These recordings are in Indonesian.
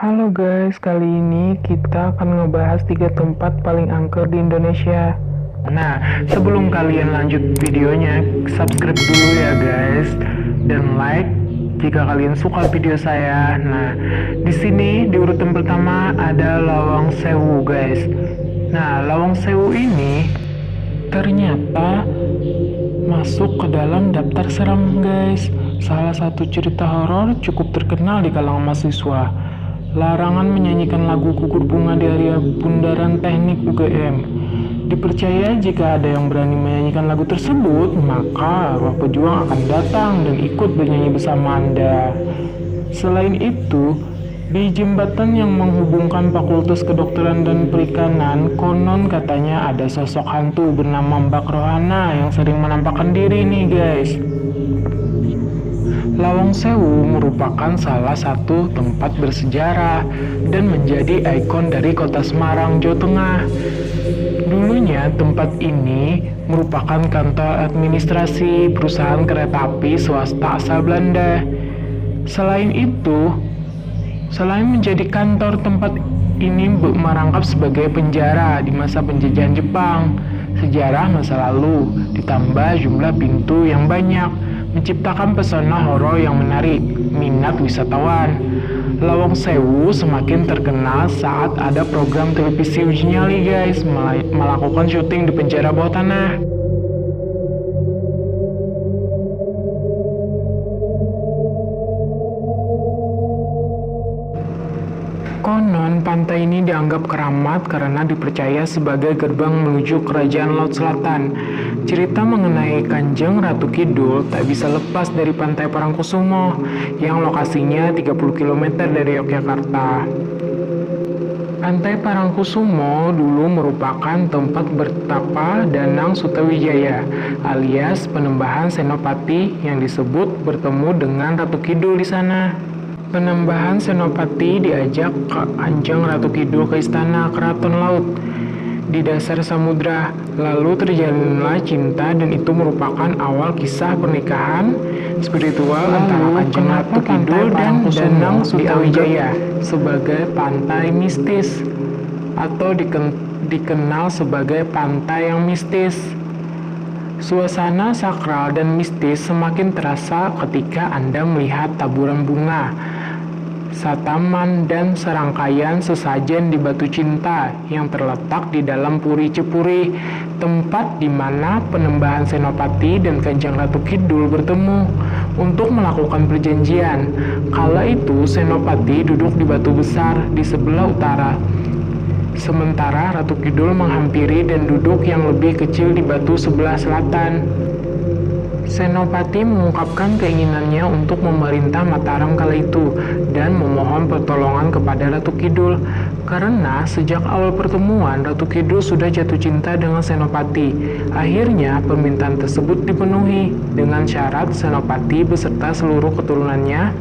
Halo guys, kali ini kita akan ngebahas 3 tempat paling angker di Indonesia. Nah, sebelum kalian lanjut videonya, subscribe dulu ya guys, dan like jika kalian suka video saya. Nah, di sini di urutan pertama ada Lawang Sewu guys. Nah, Lawang Sewu ini ternyata masuk ke dalam daftar seram guys. Salah satu cerita horor cukup terkenal di kalangan mahasiswa. Larangan menyanyikan lagu Gugur Bunga di area Bundaran Teknik UGM. Dipercaya jika ada yang berani menyanyikan lagu tersebut, maka roh pejuang akan datang dan ikut bernyanyi bersama Anda. Selain itu, di jembatan yang menghubungkan Fakultas Kedokteran dan Perikanan, konon katanya ada sosok hantu bernama Mbak Rohana yang sering menampakkan diri nih guys. Lawang Sewu merupakan salah satu tempat bersejarah dan menjadi ikon dari kota Semarang, Jawa Tengah. Dulunya tempat ini merupakan kantor administrasi perusahaan kereta api swasta asal Belanda. Selain menjadi kantor, tempat ini merangkap sebagai penjara di masa penjajahan Jepang. Sejarah masa lalu ditambah jumlah pintu yang banyak menciptakan pesona horor yang menarik minat wisatawan. Lawang Sewu semakin terkenal saat ada program televisi uji nyali guys, melakukan syuting di penjara bawah tanah. Konon, pantai ini dianggap keramat karena dipercaya sebagai gerbang menuju kerajaan Laut Selatan. Cerita mengenai Kanjeng Ratu Kidul tak bisa lepas dari Pantai Parangkusumo yang lokasinya 30 km dari Yogyakarta. Pantai Parangkusumo dulu merupakan tempat bertapa Danang Sutawijaya alias Penembahan Senopati yang disebut bertemu dengan Ratu Kidul di sana. Penembahan Senopati diajak Kanjeng Ratu Kidul ke istana Keraton Laut di dasar samudra. Lalu terjalinlah cinta dan itu merupakan awal kisah pernikahan spiritual antara Kanjeng Ratu Kidul dan Danang Sutawijaya sebagai pantai mistis atau dikenal sebagai pantai yang mistis. Suasana sakral dan mistis semakin terasa ketika Anda melihat taburan bunga, sataman, dan serangkaian sesajen di Batu Cinta yang terletak di dalam Puri Cepuri, tempat di mana Penembahan Senopati dan Kanjeng Ratu Kidul bertemu untuk melakukan perjanjian. Kala itu Senopati duduk di batu besar di sebelah utara, sementara Ratu Kidul menghampiri dan duduk yang lebih kecil di batu sebelah selatan. Senopati mengungkapkan keinginannya untuk memerintah Mataram kala itu dan memohon pertolongan kepada Ratu Kidul karena sejak awal pertemuan Ratu Kidul sudah jatuh cinta dengan Senopati. Akhirnya permintaan tersebut dipenuhi dengan syarat Senopati beserta seluruh keturunannya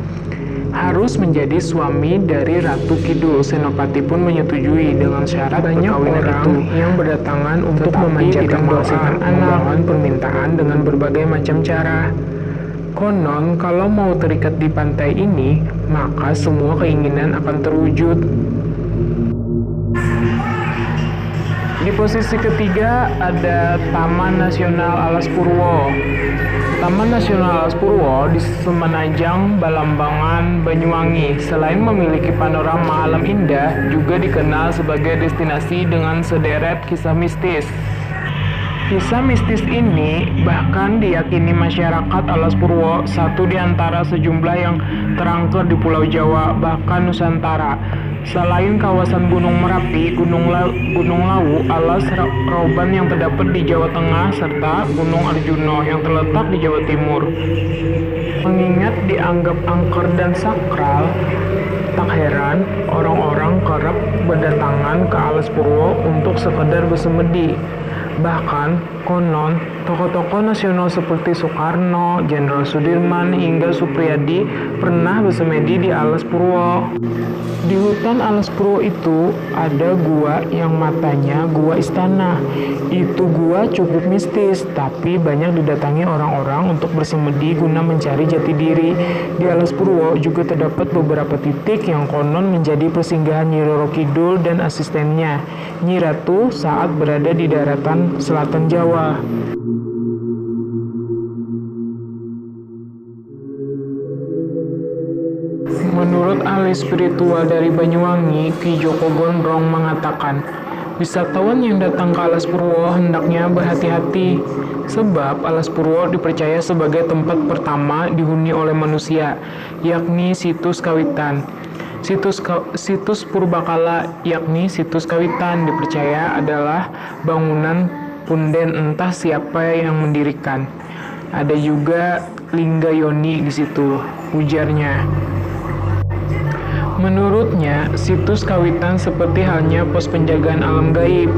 harus menjadi suami dari Ratu Kidul. Senopati pun menyetujui dengan syarat perkawinan itu yang berdatangan untuk memanjatkan doa, memohon permintaan dengan berbagai macam cara. Konon, kalau mau terikat di pantai ini, maka semua keinginan akan terwujud. Di posisi ketiga ada Taman Nasional Alas Purwo. Taman Nasional Alas Purwo di Semenanjung, Balambangan, Banyuwangi. Selain memiliki panorama alam indah, juga dikenal sebagai destinasi dengan sederet kisah mistis. Kisah mistis ini bahkan diyakini masyarakat Alas Purwo satu di antara sejumlah yang terangker di Pulau Jawa, bahkan Nusantara. Selain kawasan Gunung Merapi, Gunung Lawu, Alas Roban yang terdapat di Jawa Tengah, serta Gunung Arjuno yang terletak di Jawa Timur. Mengingat dianggap angker dan sakral, tak heran orang-orang kerap berdatangan ke Alas Purwo untuk sekedar bersemedi. Bahkan konon Tokoh-tokoh nasional seperti Soekarno, Jenderal Sudirman, hingga Supriyadi pernah bersemedi di Alas Purwo. Di hutan Alas Purwo itu ada gua yang matanya gua istana. Itu gua cukup mistis, tapi banyak didatangi orang-orang untuk bersemedi guna mencari jati diri. Di Alas Purwo juga terdapat beberapa titik yang konon menjadi persinggahan Nyi Roro Kidul dan asistennya, Nyi Ratu, saat berada di daratan selatan Jawa. Menurut ahli spiritual dari Banyuwangi, Ki Joko Gondrong mengatakan, wisatawan yang datang ke Alas Purwo hendaknya berhati-hati, sebab Alas Purwo dipercaya sebagai tempat pertama dihuni oleh manusia, yakni situs kawitan. Situs Purbakala, yakni situs kawitan, dipercaya adalah bangunan punden entah siapa yang mendirikan. Ada juga Lingga Yoni di situ, ujarnya. Menurutnya, situs kawitan seperti halnya pos penjagaan alam gaib.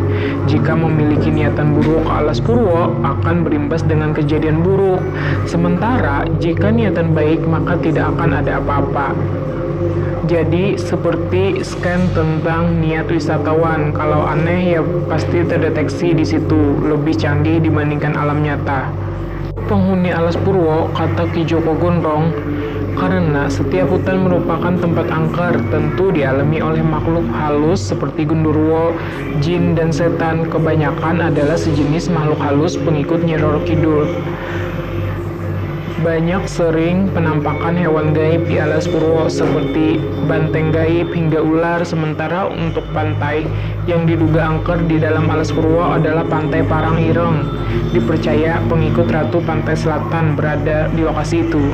Jika memiliki niatan buruk ke Alas Purwo, akan berimbas dengan kejadian buruk. Sementara, jika niatan baik, maka tidak akan ada apa-apa. Jadi, seperti scan tentang niat wisatawan. Kalau aneh, ya pasti terdeteksi di situ, lebih canggih dibandingkan alam nyata. Penghuni Alas Purwo, kata Ki Joko Gondrong, karena setiap hutan merupakan tempat angker, tentu dialami oleh makhluk halus seperti gundurwo, jin, dan setan. Kebanyakan adalah sejenis makhluk halus pengikut Nyi Roro Kidul. Banyak sering penampakan hewan gaib di Alas Purwo seperti banteng gaib hingga ular. Sementara untuk pantai yang diduga angker di dalam Alas Purwo adalah Pantai Parangireng. Dipercaya pengikut Ratu Pantai Selatan berada di lokasi itu.